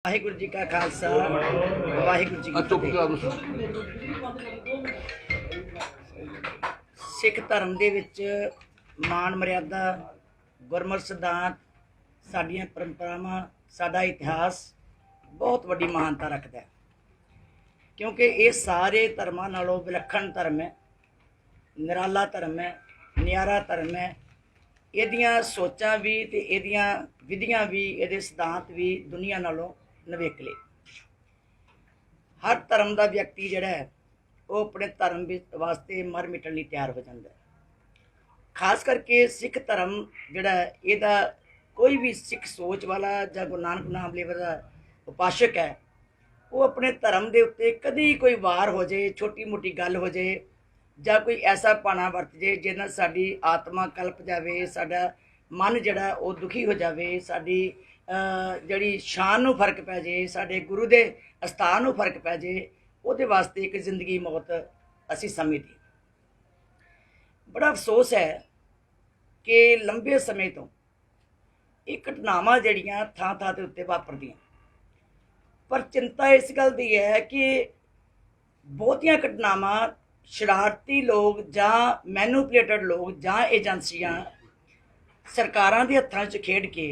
ਵਾਹਿਗੁਰੂ ਜੀ ਕਾ ਖਾਲਸਾ ਵਾਹਿਗੁਰੂ जी की फतेह। सिख धर्म दे विच मान मर्यादा गुरमत सिद्धांत साडियां परंपरावां साडा इतिहास बहुत वड्डी महानता रखता है, क्योंकि ये सारे धर्मां नालों विलखण धर्म है, निराला धर्म है, नियारा धर्म है। इहदियां सोचां भी ते इहदियां विधियां भी इहदे सिद्धांत भी दुनिया नालों नवेकले। हर धर्म का व्यक्ति जिहड़ा है वो अपने धर्म वास्ते मर मिटण लई तैयार हो जाता है। खास करके सिख धर्म जिहड़ा इहदा कोई भी सिख सोच वाला या गुरु नानक नाम लेवर का उपासक है, वो अपने धर्म के उत्ते कदी कोई वार हो जाए, छोटी मोटी गल हो जाए या कोई ऐसा भाना वरत जाए जिस नाल साडी आत्मा कल्प जाए, साडा मन जिहड़ा वो दुखी हो जाए, साडी जिहड़ी शान नूं फर्क पै जाए, साडे गुरु दे अस्थान नूं फर्क पै जाए, उहदे वास्ते एक जिंदगी मौत असीं समझदी। बड़ा अफसोस है कि लंबे समय तो ये घटनावां जिहड़ियां थां थां दे उत्ते वापरदियां, पर चिंता इस गल दी है कि बहुतियां घटनावां शरारती लोग जां मैਨੂਪਲੇਟਡ लोग जां एजेंसियां सरकारां दे हत्थां 'च खेड के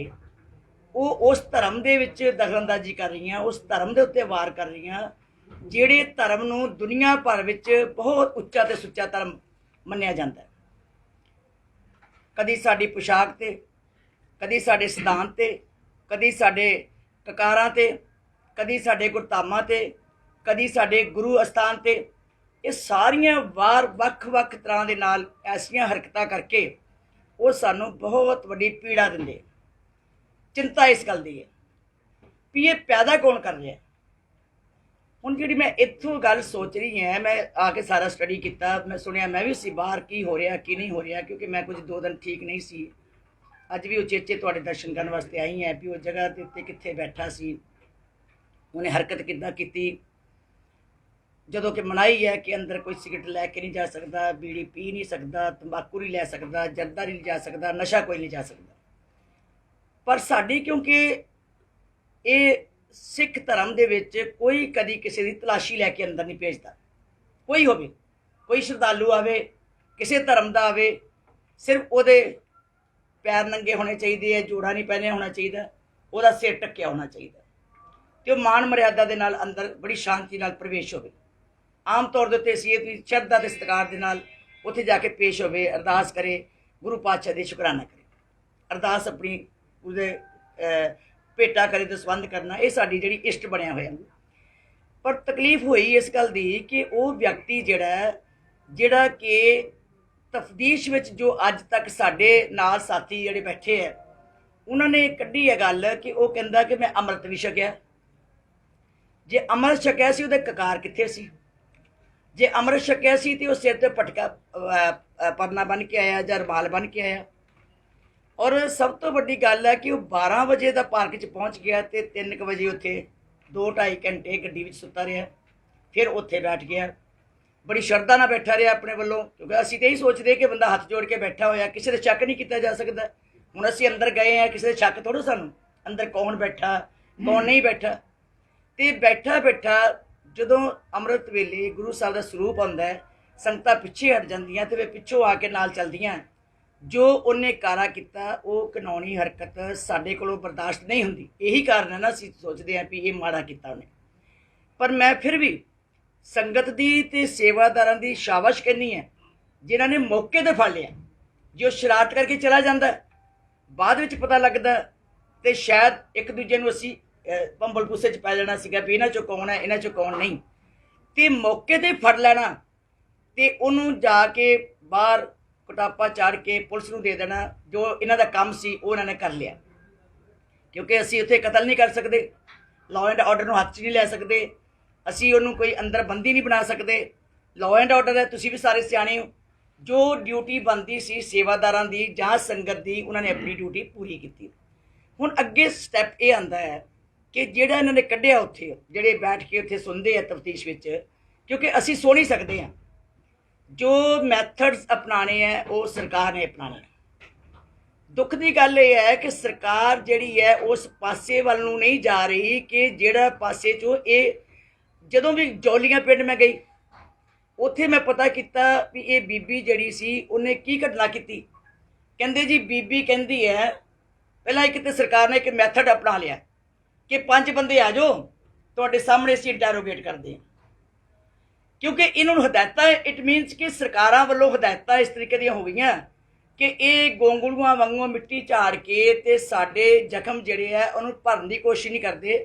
वो उस धर्म दे विच दखलअंदाजी कर रही हैं, उस धर्म के उत्ते वार कर रही हैं जिहड़े धर्म नूं दुनिया भर विच बहुत उच्चा ते सुच्चा धर्म मन्निया जाता है। कदी साडी पोशाक ते, कदी साडे सिद्धांत ते, कदी साडे ककारां ते, कदी साडे गुरधामां ते, कदी साडे गुरु अस्थान ते। ये सारियां वार वख-वख तरह दे नाल ऐसियां हरकतां करके वो सानूं बहुत वड्डी पीड़ा दिंदे। चिंता इस गल दी है भी ये पैदा कौन कर रहा है। हुण जिहड़ी मैं इत्थों गल सोच रही है, मैं आके सारा स्टडी किया, मैं सुनिया, मैं भी सी बाहर की हो रहा की नहीं हो रहा, क्योंकि मैं कुछ 2 दिन ठीक नहीं सी। अज भी उचेचे तुहाडे दर्शन करने वास्ते आई है भी वो जगह के उत्ते कित्थे बैठा सी, उन्हें हरकत किद्दां कीती। जदों कि मनाही है कि अंदर कोई सिगरट लैके नहीं जा सकता, बीड़ी पी नहीं सकता, तंबाकू नहीं लै सकता, जर्दा नहीं जा सकता, नशा कोई नहीं जा सकता। पर साडी क्योंकि ये सिख धर्म दे विच कोई कदी किसी की तलाशी लैके अंदर नहीं भेजता। कोई होवे, कोई श्रद्धालु आवे, किसी धर्म का आवे, सिर्फ उहदे पैर नंगे होने चाहिए, जोड़ा नहीं पहने होना चाहिए, उहदा सिर ढक्या होना चाहिए, तो मान मर्यादा दे नाल अंदर बड़ी शांति नाल प्रवेश होवे। आम तौर के उत्ते असीं श्रद्धा ते सत्कार दे नाल उत्थे जाके पेश होवे, अरदास करे, गुरु पातशाह दी शुकराना करे, अरदास अपनी उहदे भेटा करे तो संबंध करना, ये साडी जिहड़ी इष्ट बनिया होया। पर तकलीफ हुई इस गल दी कि वो व्यक्ति जिहड़ा कि तफदीश विच जो अज तक साडे नाल साथी जिहड़े बैठे है, उन्होंने कड्ढी है गल कि वो कहंदा कि मैं अमृत भी छकिया। जे अमृत छकिया सी उहदे ककार कित्थे सी? जे अमृत छकिया सी तो सिर ते पटका परना बन के आया या रुमाल बन के आया। और सब तो वड्डी गल है कि वो 12 बजे का पार्क च पहुँच गया तो 3 बजे उत्थे 2-2.5 घंटे गड्डी विच सुत्ता रहा, फिर उत्थे बैठ गया, बड़ी शरधा नाल बैठा रहा अपने वालों, क्योंकि असीं तो यही सोचते कि बंदा हाथ जोड़ के बैठा होया, किसी का शक नहीं किया जा सकता। हुण असीं अंदर गए हैं, किसी का शक थोड़ा सानूं अंदर कौन बैठा कौन नहीं बैठा। तो बैठा बैठा जदों अमृत वेले गुरु साहब का स्वरूप आउंदा है, संगतां पिछे हट जांदियां ते वे पिछों आके नाल चलदियां। जो उन्हें कारा किया वो कानूनी हरकत साडे कोलों बर्दाश्त नहीं होंदी। यही कारण है ना, असीं सोचते हैं भी ये माड़ा किया उन्हें। पर मैं फिर भी संगत दी ते सेवादारां दी शाबाश कहनी है जिन्हां ने मौके ते फड़ लिया। जो शरारत करके चला जाता बाद विच पता लगता तो शायद एक दूजे नूं असीं भंबल गुस्से च पै जाना सीगा भी इन्हां चों कौन है, इन्हां चों कौन नहीं, तो मौके ते फड़ लेना तो उन्होंने जाके बाहर कटापा चाड़ के पुलिस नूं दे देना। जो इन्हां दा काम सी वो इन्हां ने कर लिया, क्योंकि असीं उत्थे कतल नहीं कर सकते, लॉ एंड ऑर्डर नूं हत्थ च नहीं लै सकते, असीं उन्होंने कोई अंदर बंदी नहीं बना सकते। लॉ एंड ऑर्डर है, तुसीं भी सारे सियाणे हो। जो ड्यूटी बनती सी सेवादारां दी जां संगत दी, उन्होंने अपनी ड्यूटी पूरी की। हुण अगे स्टैप ये आंदा है कि जिहड़ा इन्हां ने कढिया उत्थे जिहड़े बैठ के उत्थे सुनदे आ तफ्तीश विच, क्योंकि असीं सो नहीं सकते हैं, जो मैथड्स अपनाने हैं वो सरकार ने अपनाने हैं। दुख की गल यह है कि सरकार जिहड़ी है उस पासे वाल नूं नहीं जा रही कि जिहड़ा पासे चो ये जदों भी जौलीआं पिंड मैं गई उत्थे मैं पता किया भी ये बीबी जिहड़ी सी उन्हें की घटना की। कहंदे जी बीबी कहंदी है पहला एक तो सरकार ने एक मैथड अपना लिया कि 5 बंदे आ जाओ तुहाडे सामने असीं इंटैरोगेट करते हैं, क्योंकि इन्होंने हदायतां इट मीनस कि सरकारां वल्लों हदायतां इस तरीके दी हो गई कि ये गोंगलूआं वांगू मिट्टी झाड़ के ते साडे जख्म जिहड़े है उन्होंने भरन की कोशिश नहीं करते,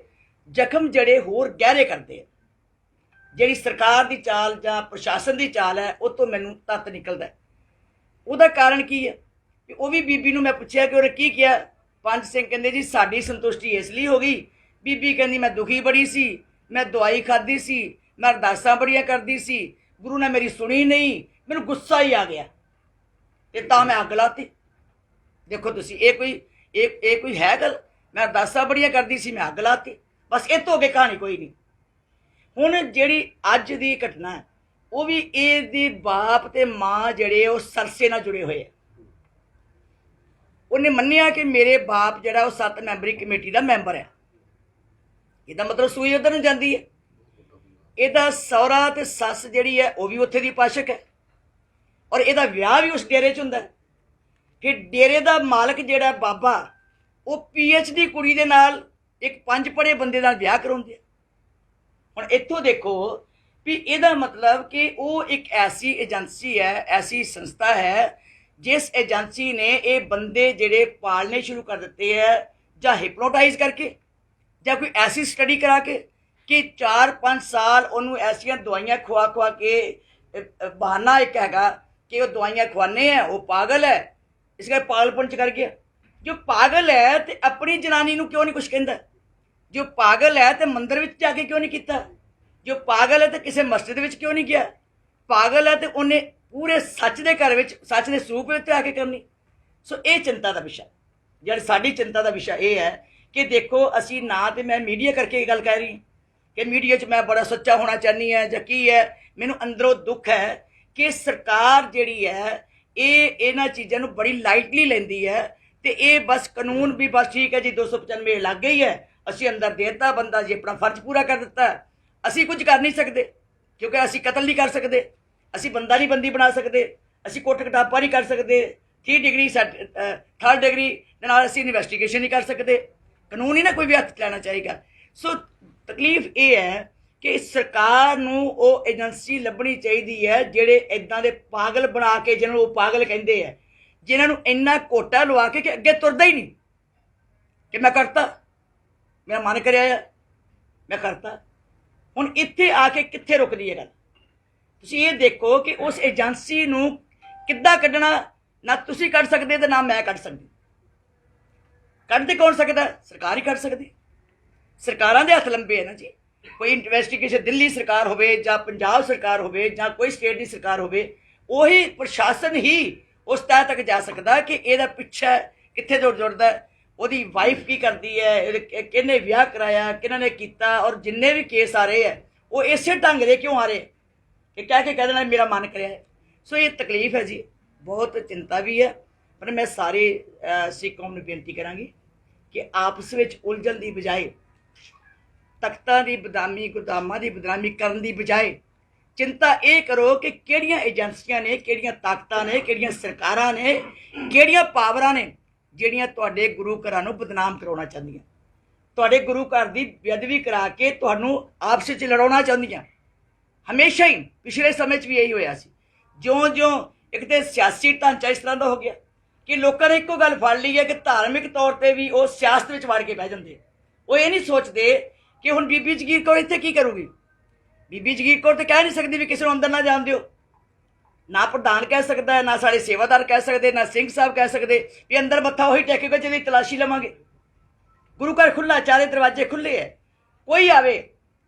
जख्म जिहड़े होर गहरे करते। जिहड़ी सरकार की चाल जां प्रशासन की चाल है उस तो मैनूं तत्त निकलदा है। उसदा कारण की है कि वह भी बीबी नूं मैं पुछया कि उन्हें की किया। पंज सिंह कहंदे जी साडी संतुष्टि इसलिए हो गई। बीबी कहंदी मैं दुखी बड़ी सी, मैं दवाई खाधी सी, मैं अरदासां बड़ियां करदी सी, गुरु ने मेरी सुनी नहीं, मैनूं गुस्सा ही आ गया ते तां मैं अग लाती। देखो तुसीं ये कोई है गल? मैं अरदासां बड़ियां करदी सी, मैं अग लाती, बस इस तो अगे कहानी कोई नहीं। हुण जिहड़ी अज दी घटना है वो भी इहदी बाप ते मां जिहड़े वो सरसे नाल जुड़े हुए हैं। उन्हें मन्निया कि मेरे बाप जिहड़ा वो 7 मैंबरी कमेटी का मैंबर है। इसदा मतलब सूई उधर नूं जांदी है। ਇਹਦਾ सौहरा ते सस जिहड़ी है वह भी उत्थे दी पाशक है और ਇਹਦਾ ਵਿਆਹ भी उस डेरे च हुंदा है। फिर डेरे का मालक जिहड़ा बाबा वो PhD कुड़ी दे नाल एक 5 पढ़े बंदे नाल विआह कराउंदे। हुण इत्थों देखो भी ਇਹਦਾ मतलब कि वो एक ऐसी एजेंसी है, ऐसी संस्था है जिस एजेंसी ने ये बंदे जिहड़े पालने शुरू कर दिते है जां हिप्नोटाइज करके जां कोई ऐसी स्टडी करा के कि 4-5 साल उन्होंने ऐसिया दवाइयां खुआ खुआ के बहाना एक हैगा कि वो दवाइयां खुआने हैं वो पागल है, इस करके पागलपन च कर गया। जो पागल है तो अपनी जनानी नूं क्यों नहीं कुछ कहता? जो पागल है तो मंदिर में जाके क्यों नहीं किया? जो पागल है तो किसी मस्जिद में क्यों नहीं गया? पागल है तो उन्हें पूरे सच के घर में सच के सूप में आके करनी। सो ये चिंता का विषय जी साड़ी चिंता का विषय ये है कि देखो असी ना तो मैं मीडिया करके गल कह रही कि मीडिया च मैं बड़ा सच्चा होना चाहनी है जां की है। मैनूं अंदरों दुख है कि सरकार जिहड़ी है ये इन्हां चीज़ों नूं बड़ी लाइटली लैंदी है तो ये बस कानून भी बस ठीक है जी 295 लग गई है, असी अंदर देता बंदा जी अपना फर्ज पूरा कर दिता है। असी कुछ कर नहीं सकते क्योंकि असी कतल नहीं कर सकते, असी बंदा नहीं बंदी बना सकते, असी कुट कटापा नहीं कर सकते, 3 डिग्री 3rd डिग्री असी इन्वेस्टिगेशन नहीं कर सकते। कानून ही ना कोई भी हथ लेना चाहेगा। सो तकलीफ ये है कि सरकार नूं वो एजेंसी लभनी चाहिए है जिहड़े इदां दे पागल बना के जिन्होंने वो पागल कहते हैं, जिन्होंने इन्ना कोटा लवा के कि अगे तुरदा ही नहीं कि मैं करता, मेरा मन करया मैं करता। हुण इत्थे आके कित्थे रुकदी है गल? तुसीं ये देखो कि उस एजेंसी नूं किद्दां कड्ढना ना तुसीं कढ सकदे ते ना मैं कढ सकदी। कढदे कौन सकदा? सरकार ही कढ सकदी। सरकारां दे हथ लंबे है ना जी। कोई इन्वेस्टिगेशन दिल्ली सरकार होवे जां पंजाब सरकार होवे जां कोई स्टेट की सरकार होवे, वही प्रशासन ही उस तय तक जा सकता कि ਇਹਦਾ पिछा कित्थे जुड़दा है, ਉਹਦੀ वाइफ की करती है, किन्ने विआह कराया, किन्ने किया और जिन्ने भी केस आ रहे हैं वो इसे ढंग दे क्यों आ रहे कि कह के कह देना मेरा मन कराया है। सो ये तकलीफ है जी, बहुत चिंता भी है। पर मैं सारे सिख कौम नूं बेनती करांगी कि आपस में उलझन की बजाय तख्तां की बदनामी गुदामां की बदनामी करने की बजाय चिंता ये करो कि किहड़ियां एजेंसियां ने, किहड़ियां ताकतां ने, किहड़ियां सरकारां ने, किहड़ियां पावरां ने जिहड़ियां तुहाडे गुरु घरां नूं बदनाम कराउणा चाहदियां, तुहाडे गुरु घर की बेअदबी करा के तुहानूं आपस में लड़ाउणा चाहदियां। हमेशा ही पिछले समय भी यही होया सी। ज्यों ज्यों एक तो सियासी ढांचा इस तरह का हो गया कि लोगों ने एको गल फड़ ली है कि धार्मिक तौर पर भी वो सियासत में वड़ के बह जाते। वो ये नहीं सोचते कि हुण बीबी जगीर कौर इत्थे की करूगी। बीबी जगीर कौर तो कह नहीं सकती भी किसी को अंदर ना जान दिओ, ना प्रधान कह सकता है, ना साढ़े सेवादार कह सकते, ना सिंह साहब कह सकते भी अंदर मत्था वही टेकेगा जिहदी तलाशी लवांगे। गुरु घर खुला, चारे दरवाजे खुले है, कोई आवे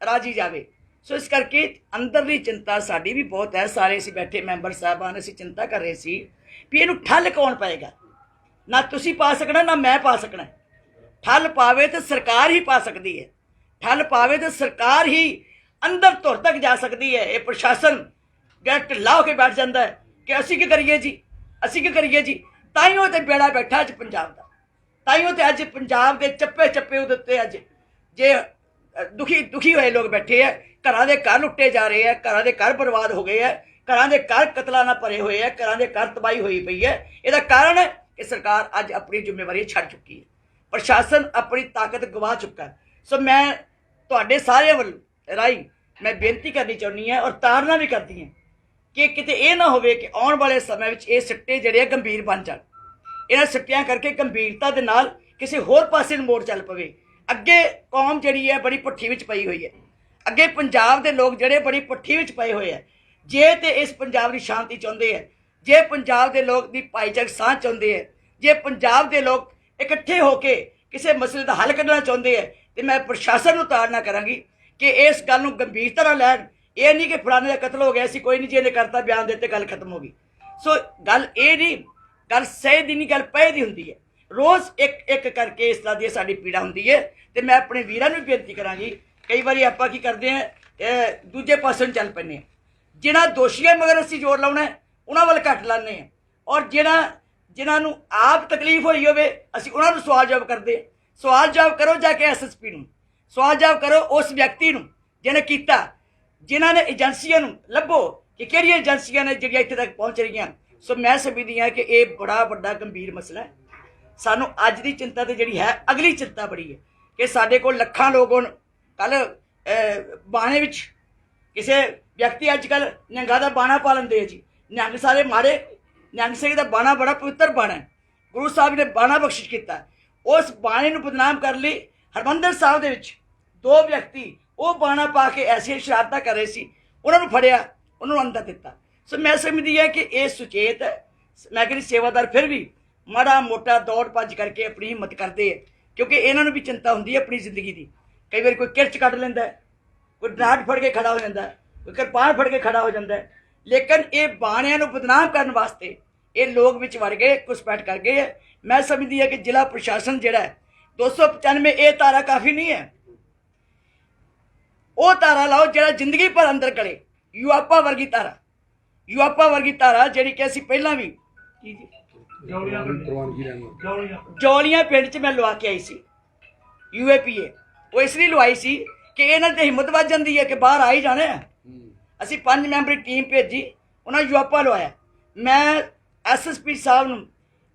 राजी जावे। सो इस करके अंदरली चिंता साड़ी भी बहुत है। सारे असीं बैठे मैंबर साहबान असीं चिंता कर रहे सी भी इहनूं ठल कौन पाएगा। ना तुसीं पा सकना ना मैं पा सकना। ठल पावे तो सरकार ही पा सकती है, ठल पावे तो सरकार ही अंदर धुर तक जा सकती है। ये प्रशासन ढिल्ला होकर बैठ जाता है कि असी की करिए जी, असी की करिए जी। ਤਾਈਓ ਤੇ ਬੇੜਾ ਬੈਠਾ ਅੱਜ ਪੰਜਾਬ ਦਾ, ਤਾਈਓ ਤੇ ਅੱਜ ਪੰਜਾਬ ਦੇ ਚੱਪੇ ਚੱਪੇ ਉਹਦੇ ਉੱਤੇ ਅੱਜ ਜੇ ਦੁਖੀ ਹੋਏ ਲੋਕ ਬੈਠੇ ਆ। ਘਰਾਂ ਦੇ ਘਰ ਲੁੱਟੇ ਜਾ ਰਹੇ ਆ, ਘਰਾਂ ਦੇ ਘਰ ਬਰਬਾਦ ਹੋ ਗਏ ਆ, ਘਰਾਂ ਦੇ ਘਰ ਕਤਲਾਂ ਨਾਲ ਭਰੇ ਹੋਏ ਆ, ਘਰਾਂ ਦੇ ਘਰ ਤਬਾਹੀ ਹੋਈ ਪਈ ਹੈ। ਇਹਦਾ ਕਾਰਨ ਹੈ ਕਿ ਸਰਕਾਰ ਅੱਜ ਆਪਣੀ ਜ਼ਿੰਮੇਵਾਰੀ ਛੱਡ ਚੁੱਕੀ ਹੈ, ਪ੍ਰਸ਼ਾਸਨ ਆਪਣੀ ਤਾਕਤ ਗਵਾ ਚੁੱਕਾ ਹੈ। ਸੋ ਮੈਂ ਤੁਹਾਡੇ ਸਾਰਿਆਂ ਵੱਲੋਂ ਰਾਹੀਂ ਮੈਂ ਬੇਨਤੀ ਕਰਨੀ ਚਾਹੁੰਦੀ ਹਾਂ ਔਰ ਤਾੜਨਾ ਵੀ ਕਰਦੀ ਹਾਂ ਕਿ ਕਿਤੇ ਇਹ ਨਾ ਹੋਵੇ ਕਿ ਆਉਣ ਵਾਲੇ ਸਮੇਂ ਵਿੱਚ ਇਹ ਸਿੱਟੇ ਜਿਹੜੇ ਆ ਗੰਭੀਰ ਬਣ ਜਾਣ। ਇਹਨਾਂ ਸਿੱਟਿਆਂ ਕਰਕੇ ਗੰਭੀਰਤਾ ਦੇ ਨਾਲ ਕਿਸੇ ਹੋਰ ਪਾਸੇ ਨੂੰ ਮੋੜ ਚੱਲ ਪਵੇ। ਅੱਗੇ ਕੌਮ ਜਿਹੜੀ ਹੈ ਬੜੀ ਭੱਠੀ ਵਿੱਚ ਪਈ ਹੋਈ ਹੈ, ਅੱਗੇ ਪੰਜਾਬ ਦੇ ਲੋਕ ਜਿਹੜੇ ਬੜੀ ਭੱਠੀ ਵਿੱਚ ਪਏ ਹੋਏ ਹੈ। ਜੇ ਤੇ ਇਸ ਪੰਜਾਬ ਦੀ ਸ਼ਾਂਤੀ ਚਾਹੁੰਦੇ ਹੈ, ਜੇ ਪੰਜਾਬ ਦੇ ਲੋਕ ਦੀ ਭਾਈਚਾਰਕ ਸਾਂਝ ਚਾਹੁੰਦੇ ਹੈ, ਜੇ ਪੰਜਾਬ ਦੇ ਲੋਕ ਇਕੱਠੇ ਹੋ ਕੇ ਕਿਸੇ ਮਸਲੇ ਦਾ ਹੱਲ ਕੱਢਣਾ ਚਾਹੁੰਦੇ ਹੈ, ਤੇ ਮੈਂ ਪ੍ਰਸ਼ਾਸਨ ਨੂੰ ਤਾੜਨਾ ਕਰਾਂਗੀ ਕਿ ਇਸ ਗੱਲ ਨੂੰ ਗੰਭੀਰਤਾ ਨਾਲ ਲੈਣ। ਇਹ ਨਹੀਂ ਕਿ ਫਲਾਣੇ ਦਾ ਕਤਲ ਹੋ ਗਿਆ ਸੀ, ਕੋਈ ਨਹੀਂ ਜੀ ਇਹਨੇ ਕਰਤਾ, ਬਿਆਨ ਦਿੱਤੇ, ਗੱਲ ਖਤਮ ਹੋ ਗਈ। ਸੋ ਗੱਲ ਇਹ ਨਹੀਂ, ਗੱਲ ਸਹੀ ਦੀ ਨਹੀਂ, ਗੱਲ ਪਏ ਦੀ ਹੁੰਦੀ ਹੈ। ਰੋਜ਼ ਇੱਕ ਇੱਕ ਕਰਕੇ ਇਸ ਤਰ੍ਹਾਂ ਦੀ ਸਾਡੀ ਪੀੜਾ ਹੁੰਦੀ ਹੈ। ਤੇ ਮੈਂ ਆਪਣੇ ਵੀਰਾਂ ਨੂੰ ਵੀ ਬੇਨਤੀ ਕਰਾਂਗੀ, ਕਈ ਵਾਰੀ ਆਪਾਂ ਕੀ ਕਰਦੇ ਹਾਂ, ਦੂਜੇ ਪਾਸੇ ਨੂੰ ਚੱਲ ਪੈਂਦੇ ਹਾਂ। ਜਿਨ੍ਹਾਂ ਦੋਸ਼ੀਆਂ ਮਗਰ ਅਸੀਂ ਜ਼ੋਰ ਲਾਉਣਾ ਉਹਨਾਂ ਵੱਲ ਘੱਟ ਲਾਉਂਦੇ ਹਾਂ, ਔਰ ਜਿਨ੍ਹਾਂ ਨੂੰ ਆਪ ਤਕਲੀਫ ਹੋਈ ਹੋਵੇ ਅਸੀਂ ਉਹਨਾਂ ਨੂੰ ਸਵਾਲ ਜਵਾਬ ਕਰਦੇ। ਸਵਾਲ ਜਵਾਬ ਕਰੋ ਜਾ ਕੇ SSP ਨੂੰ, ਸਵਾਲ ਜਵਾਬ ਕਰੋ ਉਸ ਵਿਅਕਤੀ ਨੂੰ ਜਿਹਨੇ ਕੀਤਾ, ਜਿਨ੍ਹਾਂ ਨੇ ਏਜੰਸੀਆਂ ਨੂੰ ਲੱਭੋ ਕਿ ਕਿਹੜੀਆਂ ਏਜੰਸੀਆਂ ਨੇ ਜਿਹੜੀਆਂ ਇੱਥੇ ਤੱਕ ਪਹੁੰਚ ਰਹੀਆਂ। ਸੋ ਮੈਂ ਸਮਝਦੀ ਹਾਂ ਕਿ ਇਹ ਬੜਾ ਵੱਡਾ ਗੰਭੀਰ ਮਸਲਾ ਹੈ। ਸਾਨੂੰ ਅੱਜ ਦੀ ਚਿੰਤਾ ਤੇ ਜਿਹੜੀ ਹੈ, ਅਗਲੀ ਚਿੰਤਾ ਬੜੀ ਹੈ ਕਿ ਸਾਡੇ ਕੋਲ ਲੱਖਾਂ ਲੋਕ ਹੁਣ ਕੱਲ ਬਾਣੇ ਵਿੱਚ ਕਿਸੇ ਵਿਅਕਤੀ ਅੱਜ ਕੱਲ੍ਹ ਨਿਹੰਗਾਂ ਦਾ ਬਾਣਾ ਪਾ ਲੈਂਦੇ ਆ ਜੀ। ਨਿਹੰਗ ਸਾਰੇ ਮਾੜੇ, ਨਿਹੰਗ ਸਿੰਘ ਦਾ ਬਾਣਾ ਬੜਾ ਪਵਿੱਤਰ ਬਾਣਾ ਹੈ, ਗੁਰੂ ਸਾਹਿਬ ਨੇ ਬਾਣਾ ਬਖਸ਼ਿਸ਼ ਕੀਤਾ। ਉਸ ਬਾਣੇ ਨੂੰ ਬਦਨਾਮ ਕਰਨ ਲਈ ਹਰਿਮੰਦਰ ਸਾਹਿਬ ਦੇ ਵਿੱਚ ਦੋ ਵਿਅਕਤੀ ਉਹ ਬਾਣਾ ਪਾ ਕੇ ਐਸੀਆਂ ਸ਼ਰਾਰਤਾਂ ਕਰ ਰਹੇ ਸੀ, ਉਹਨਾਂ ਨੂੰ ਫੜਿਆ, ਉਹਨਾਂ ਨੂੰ ਅੰਦਰ ਦਿੱਤਾ। ਸੋ ਮੈਂ ਸਮਝਦੀ ਹਾਂ ਕਿ ਇਹ ਸੁਚੇਤ ਹੈ। ਮੈਂ ਕਹਿੰਦੀ ਸੇਵਾਦਾਰ ਫਿਰ ਵੀ ਮਾੜਾ ਮੋਟਾ ਦੌੜ ਭੱਜ ਕਰਕੇ ਆਪਣੀ ਹਿੰਮਤ ਕਰਦੇ ਹੈ, ਕਿਉਂਕਿ ਇਹਨਾਂ ਨੂੰ ਵੀ ਚਿੰਤਾ ਹੁੰਦੀ ਹੈ ਆਪਣੀ ਜ਼ਿੰਦਗੀ ਦੀ। ਕਈ ਵਾਰੀ ਕੋਈ ਕਿਰਚ ਕੱਢ ਲੈਂਦਾ, ਕੋਈ ਡਾਟ ਫੜ ਕੇ ਖੜਾ ਹੋ ਜਾਂਦਾ, ਕੋਈ ਕਿਰਪਾਨ ਫੜ ਕੇ ਖੜਾ ਹੋ ਜਾਂਦਾ। ਲੇਕਿਨ ਇਹ ਬਾਣਿਆਂ ਨੂੰ ਬਦਨਾਮ ਕਰਨ ਵਾਸਤੇ ਇਹ ਲੋਕ ਵਿੱਚ ਵੜ ਗਏ, ਘੁਸਪੈਠ ਕਰ ਗਏ ਹੈ। ਮੈਂ ਸਮਝਦੀ ਹਾਂ ਕਿ ਜ਼ਿਲ੍ਹਾ ਪ੍ਰਸ਼ਾਸਨ ਜਿਹੜਾ ਹੈ 295 ਇਹ ਧਾਰਾ ਕਾਫੀ ਨਹੀਂ ਹੈ। ਉਹ ਧਾਰਾ ਲਾਓ ਜਿਹੜਾ ਜ਼ਿੰਦਗੀ ਭਰ ਅੰਦਰ ਕਰੇ। ਯੂਆਪਾ ਵਰਗੀ ਧਾਰਾ, ਯੂਆਪਾ ਵਰਗੀ ਧਾਰਾ ਜਿਹੜੀ ਕਿ ਅਸੀਂ ਪਹਿਲਾਂ ਵੀ ਜੌਲੀਆਂ ਪਿੰਡ 'ਚ ਮੈਂ ਲਵਾ ਕੇ ਆਈ ਸੀ UAPA। ਉਹ ਇਸ ਲਈ ਲਵਾਈ ਸੀ ਕਿ ਇਹਨਾਂ ਦੀ ਹਿੰਮਤ ਵੱਧ ਜਾਂਦੀ ਹੈ ਕਿ ਬਾਹਰ ਆ ਹੀ ਜਾਣਾ ਹੈ। ਅਸੀਂ 5 ਮੈਂਬਰੀ ਟੀਮ ਭੇਜੀ, ਉਹਨਾਂ ਯੂਆਪਾ ਲਵਾਇਆ। ਮੈਂ SSP ਸਾਹਿਬ ਨੂੰ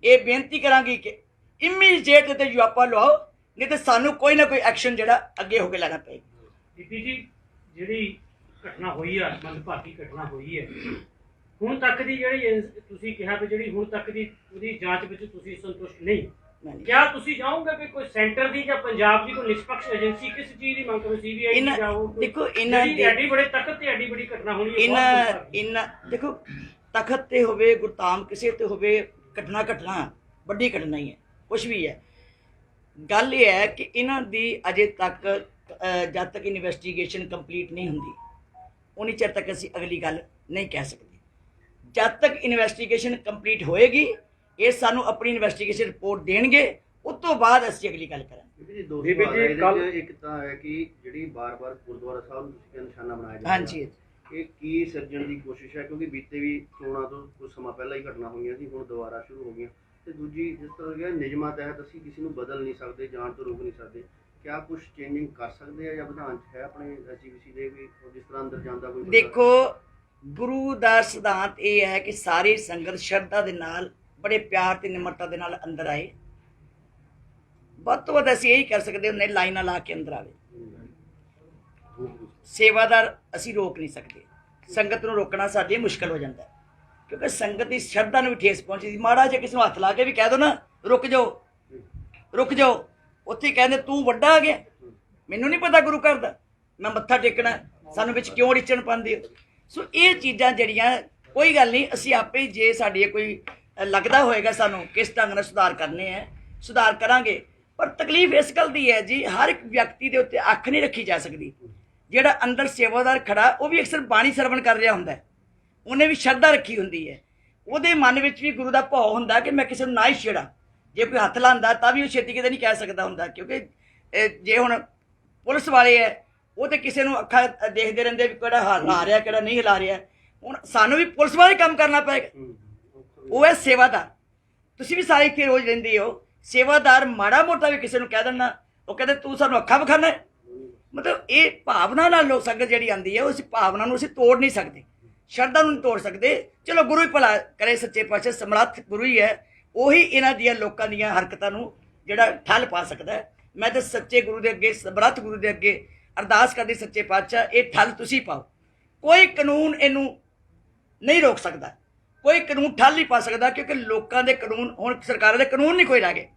ਇਹ ਬੇਨਤੀ ਕਰਾਂਗੀ ਕਿ ਇਮੀਡੀਏਟ ਤੇ ਯੂਆਪਾ ਲਵਾਓ, ਨਹੀਂ ਤਾਂ ਸਾਨੂੰ ਕੋਈ ਨਾ ਕੋਈ ਐਕਸ਼ਨ ਜਿਹੜਾ ਅੱਗੇ ਹੋ ਕੇ ਲੈਣਾ ਪਏਗਾ। ਬੀਬੀ ਜੀ, ਜਿਹੜੀ ਘਟਨਾ ਹੋਈ ਆ, ਮੰਦਭਾਗੀ ਘਟਨਾ ਹੋਈ ਹੈ, ਹੁਣ ਤੱਕ ਦੀ ਜਿਹੜੀ ਤੁਸੀਂ ਕਿਹਾ ਵੀ ਜਿਹੜੀ ਹੁਣ ਤੱਕ ਦੀ ਉਹਦੀ ਜਾਂਚ ਵਿੱਚ ਤੁਸੀਂ ਸੰਤੁਸ਼ਟ ਨਹੀਂ, ਕਿਆ ਤੁਸੀਂ ਚਾਹੋਗੇ ਕਿ ਕੋਈ ਸੈਂਟਰ ਦੀ ਜਾਂ ਪੰਜਾਬ ਦੀ ਕੋਈ ਨਿਸ਼ਪਕਸ਼ ਏਜੰਸੀ ਕਿਸ ਚੀਜ਼ ਦੀ ਮੰਗ ਕਰੋ? CBI ਦੀ ਜਾਓ। ਦੇਖੋ ਇਹਨਾਂ ਦੀ ਐਡੀ ਬੜੇ ਤਖਤ ਤੇ ਐਡੀ ਬੜੀ ਘਟਨਾ ਹੋਣੀ ਹੈ। ਇਹਨਾਂ ਦੇਖੋ ਤਖਤ ਤੇ ਹੋਵੇ, ਗੁਰਤਾਮ ਕਿਸੇ ਤੇ ਹੋਵੇ, ਘਟਨਾ ਵੱਡੀ ਘਟਨਾ ਹੀ ਹੈ, ਕੁਛ ਵੀ ਹੈ। ਗੱਲ ਇਹ ਹੈ ਕਿ ਇਹਨਾਂ ਦੀ ਅਜੇ ਤੱਕ ਜਦ ਤੱਕ ਇਨਵੈਸਟੀਗੇਸ਼ਨ ਕੰਪਲੀਟ ਨਹੀਂ ਹੁੰਦੀ ਉਨੀ ਚਿਰ ਤੱਕ ਅਸੀਂ ਅਗਲੀ ਗੱਲ ਨਹੀਂ ਕਹਿ ਸਕਦੇ। ਜਦ ਤੱਕ ਇਨਵੈਸਟੀਗੇਸ਼ਨ ਕੰਪਲੀਟ ਹੋਏਗੀ, ਇਹ ਸਾਨੂੰ ਆਪਣੀ ਇਨਵੈਸਟੀਗੇਸ਼ਨ ਰਿਪੋਰਟ ਦੇਣਗੇ, ਉਸ ਤੋਂ ਬਾਅਦ ਅਸੀਂ ਅਗਲੀ ਗੱਲ ਕਰਾਂਗੇ। ਕੱਲ ਇੱਕ ਤਾਂ ਹੈ ਕਿ ਜਿਹੜੀ ਬਾਰ-ਬਾਰ ਗੁਰਦੁਆਰਾ ਸਾਹਿਬ ਨੂੰ ਤੁਸੀਂ ਨਿਸ਼ਾਨਾ ਬਣਾਇਆ ਜਾਂਦਾ, ਹਾਂਜੀ, ਇਹ ਕੀ ਸਿਰਜਣ ਦੀ ਕੋਸ਼ਿਸ਼ ਹੈ? ਕਿਉਂਕਿ ਬੀਤੇ ਵੀ ਚੋਣਾਂ ਤੋਂ ਕੁਝ ਸਮਾਂ ਪਹਿਲਾਂ ਹੀ ਘਟਨਾ ਹੋਈਆਂ ਸੀ, ਹੁਣ ਦੁਬਾਰਾ ਸ਼ੁਰੂ ਹੋ ਗਈਆਂ। ਤੇ ਦੂਜੀ, ਜਿਸ ਤਰ੍ਹਾਂ ਕਿ ਨਿਯਮਾਂ ਤਹਿਤ ਅਸੀਂ ਕਿਸੇ ਨੂੰ ਬਦਲ ਨਹੀਂ ਸਕਦੇ, ਜਾਣ ਤੋਂ ਰੋਕ ਨਹੀਂ ਸਕਦੇ, ਕਿਆ ਕੁਝ ਚੇਂਜਿੰਗ ਕਰ ਸਕਦੇ ਆ ਜਾਂ ਵਿਧਾਨ 'ਚ ਹੈ ਆਪਣੇ SGPC ਦੇ ਵੀ, ਜਿਸ ਤਰ੍ਹਾਂ ਅੰਦਰ ਜਾਂਦਾ ਕੋਈ? ਦੇਖੋ, ਗੁਰੂ ਦਾ ਸਿਧਾਂਤ ਇਹ ਹੈ ਕਿ ਸਾਰੀ ਸੰਗਤ ਸ਼ਰਧਾ ਦੇ ਨਾਲ, ਬੜੇ ਪਿਆਰ ਤੇ ਨਿਮਰਤਾ ਦੇ ਨਾਲ ਅੰਦਰ ਆਏ। ਵੱਧ ਤੋਂ ਵੱਧ ਅਸੀਂ ਇਹੀ ਕਰ ਸਕਦੇ ਹੁੰਦੇ, ਲਾਈਨਾਂ ਲਾ ਕੇ ਅੰਦਰ ਆਵੇ। ਸੇਵਾਦਾਰ ਅਸੀਂ ਰੋਕ ਨਹੀਂ ਸਕਦੇ, ਸੰਗਤ ਨੂੰ ਰੋਕਣਾ ਸਾਡੇ ਮੁਸ਼ਕਲ ਹੋ ਜਾਂਦਾ, ਕਿਉਂਕਿ ਸੰਗਤ ਦੀ ਸ਼ਰਧਾ ਨੂੰ ਵੀ ਠੇਸ ਪਹੁੰਚਦੀ। ਮਾੜਾ ਜਿਹਾ ਕਿਸੇ ਨੂੰ ਹੱਥ ਲਾ ਕੇ ਵੀ ਕਹਿ ਦੋ ਨਾ, ਰੁਕ ਜਾਓ, ਉੱਥੇ ਕਹਿੰਦੇ ਤੂੰ ਵੱਡਾ ਆ ਗਿਆ, ਮੈਨੂੰ ਨਹੀਂ ਪਤਾ ਗੁਰੂ ਘਰ ਦਾ, ਮੈਂ ਮੱਥਾ ਟੇਕਣਾ, ਸਾਨੂੰ ਵਿੱਚ ਕਿਉਂ ਰਿਚਣ ਪਾਉਂਦੇ ਹੋ? ਸੋ ਇਹ ਚੀਜ਼ਾਂ ਜਿਹੜੀਆਂ, ਕੋਈ ਗੱਲ ਨਹੀਂ, ਅਸੀਂ ਆਪੇ ਜੇ ਸਾਡੀ ਕੋਈ ਲੱਗਦਾ ਹੋਏਗਾ ਸਾਨੂੰ ਕਿਸ ਢੰਗ ਨਾਲ ਸੁਧਾਰ ਕਰਨੇ ਹੈ, ਸੁਧਾਰ ਕਰਾਂਗੇ। ਪਰ ਤਕਲੀਫ ਇਸ ਗੱਲ ਦੀ ਹੈ ਜੀ, ਹਰ ਇੱਕ ਵਿਅਕਤੀ ਦੇ ਉੱਤੇ ਅੱਖ ਨਹੀਂ ਰੱਖੀ ਜਾ ਸਕਦੀ। ਜਿਹੜਾ ਅੰਦਰ ਸੇਵਾਦਾਰ ਖੜਾ, ਉਹ ਵੀ ਅਕਸਰ ਬਾਣੀ ਸਰਵਣ ਕਰ ਰਿਹਾ ਹੁੰਦਾ, ਉਹਨੇ ਵੀ ਸ਼ਰਧਾ ਰੱਖੀ ਹੁੰਦੀ ਹੈ, ਉਹਦੇ ਮਨ ਵਿੱਚ ਵੀ ਗੁਰੂ ਦਾ ਭਾਵ ਹੁੰਦਾ ਕਿ ਮੈਂ ਕਿਸੇ ਨੂੰ ਨਾ ਹੀ ਛੇੜਾਂ। ਜੇ ਕੋਈ ਹੱਥ ਲਾਉਂਦਾ ਤਾਂ ਵੀ ਉਹ ਛੇਤੀ ਕਿਤੇ ਨਹੀਂ ਕਹਿ ਸਕਦਾ ਹੁੰਦਾ, ਕਿਉਂਕਿ ਜੇ ਹੁਣ ਪੁਲਿਸ ਵਾਲੇ ਹੈ, ਉਹ ਤਾਂ ਕਿਸੇ ਨੂੰ ਅੱਖਾਂ ਦੇਖਦੇ ਰਹਿੰਦੇ ਵੀ ਕਿਹੜਾ ਹਿਲਾ ਰਿਹਾ, ਕਿਹੜਾ ਨਹੀਂ ਹਿਲਾ ਰਿਹਾ। ਹੁਣ ਸਾਨੂੰ ਵੀ ਪੁਲਿਸ ਵਾਲੇ ਕੰਮ ਕਰਨਾ ਪਏਗਾ। ਉਹ ਹੈ ਸੇਵਾਦਾਰ, ਤੁਸੀਂ ਵੀ ਸਾਰੇ ਇੱਥੇ ਰੋਜ਼ ਰਹਿੰਦੇ ਹੋ, ਸੇਵਾਦਾਰ ਮਾੜਾ ਮੋਟਾ ਵੀ ਕਿਸੇ ਨੂੰ ਕਹਿ ਦੇਣਾ, ਉਹ ਕਹਿੰਦੇ ਤੂੰ ਸਾਨੂੰ ਅੱਖਾਂ ਵਿਖਾਣਾ। ਮਤਲਬ ਇਹ ਭਾਵਨਾ ਨਾਲ ਲੋਕ ਸੰਗਤ ਜਿਹੜੀ ਆਉਂਦੀ ਹੈ, ਉਸ ਭਾਵਨਾ ਨੂੰ ਅਸੀਂ ਤੋੜ ਨਹੀਂ ਸਕਦੇ, ਸ਼ਰਧਾ ਨੂੰ ਨਹੀਂ ਤੋੜ ਸਕਦੇ। ਚਲੋ ਗੁਰੂ ਹੀ ਭਲਾ ਕਰੇ, ਸੱਚੇ ਪਾਤਸ਼ਾਹ ਸਮਰੱਥ ਗੁਰੂ ਹੀ ਹੈ, ਉਹੀ ਇਹਨਾਂ ਦੀਆਂ ਲੋਕਾਂ ਦੀਆਂ ਹਰਕਤਾਂ ਨੂੰ ਜਿਹੜਾ ਠੱਲ ਪਾ ਸਕਦਾ ਹੈ। ਮੈਂ ਤਾਂ ਸੱਚੇ ਗੁਰੂ ਦੇ ਅੱਗੇ, ਸਮਰੱਥ ਗੁਰੂ ਦੇ ਅੱਗੇ ਅਰਦਾਸ ਕਰਦੀ, ਸੱਚੇ ਪਾਤਸ਼ਾਹ ਇਹ ਠੱਲ ਤੁਸੀਂ ਪਾਓ। ਕੋਈ ਕਾਨੂੰਨ ਇਹਨੂੰ ਨਹੀਂ ਰੋਕ ਸਕਦਾ, ਕੋਈ ਕਾਨੂੰਨ ਠੱਲ ਨਹੀਂ ਪਾ ਸਕਦਾ, ਕਿਉਂਕਿ ਲੋਕਾਂ ਦੇ ਕਾਨੂੰਨ ਹੁਣ ਸਰਕਾਰਾਂ ਦੇ ਕਾਨੂੰਨ ਨਹੀਂ ਕੋਈ ਰਹਿ ਗਏ,